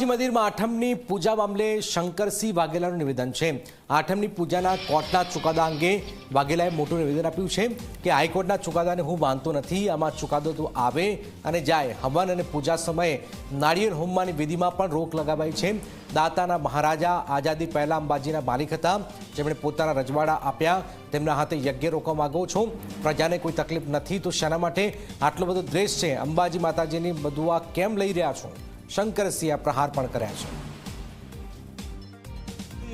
અંબાજી મંદિરમાં આઠમની પૂજા મામલે શંકરસિંહ વાઘેલાનું નિવેદન છે। આઠમની પૂજાના કોર્ટના ચુકાદા અંગે વાઘેલાએ મોટું નિવેદન આપ્યું છે કે હાઈકોર્ટના ચુકાદાને હું માનતો નથી। આમાં ચુકાદો તો આવે અને જાય। હવન અને પૂજા સમયે નાળિયેર હોમવાની વિધિમાં પણ રોક લગાવાઈ છે। દાતાના મહારાજા આઝાદી પહેલા અંબાજીના માલિક હતા, જેમણે પોતાના રજવાડા આપ્યા। તેમના હાથે યજ્ઞ રોકવા માંગો છો। પ્રજાને કોઈ તકલીફ નથી તો શાના માટે આટલો બધો દ્વેષ છે? અંબાજી માતાજીની બધું આ કેમ લઈ રહ્યા છો? શંકરસિંહ પ્રહાર પણ કર્યા છે।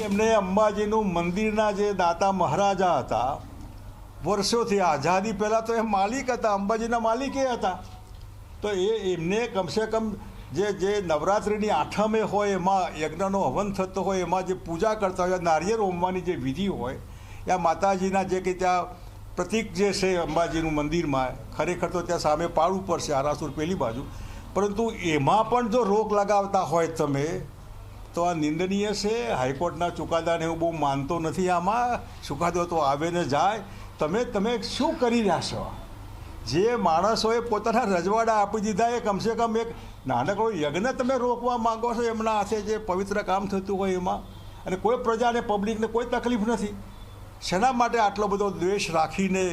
એમને અંબાજીનું મંદિરના જે દાતા મહારાજા હતા, વર્ષોથી આઝાદી પહેલાં તો એ માલિક હતા, અંબાજીના માલિક એ હતા। તો એમને કમસે કમ જે નવરાત્રિની આઠમે હોય એમાં યજ્ઞનો હવન થતો હોય, એમાં જે પૂજા કરતા હોય, નારિયેળ હોમવાની જે વિધિ હોય, યા માતાજીના જે કે ત્યાં પ્રતીક જે છે અંબાજીનું મંદિરમાં, ખરેખર તો ત્યાં સામે પાડવું પડશે, આરાસુર પેલી બાજુ, પરંતુ એમાં પણ જો રોક લગાવતા હોય તમે તો આ નિંદનીય છે। હાઈકોર્ટના ચુકાદાને હું બહુ માનતો નથી। આમાં ચુકાદો તો આવે ને જાય। તમે શું કરી રહ્યા છો? જે માણસોએ પોતાના રજવાડા આપી દીધા, એ કમસે કમ એક નાનકડો યજ્ઞ તમે રોકવા માંગો છો એમના હાથે જે પવિત્ર કામ થતું હોય એમાં, અને કોઈ પ્રજાને પબ્લિકને કોઈ તકલીફ નથી। શેના માટે આટલો બધો દ્વેષ રાખીને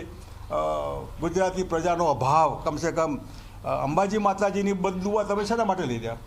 ગુજરાતી પ્રજાનો અભાવ, કમસે કમ અંબાજી માતાજીની બદદુઆ તમે શેના માટે લઈ રહ્યા?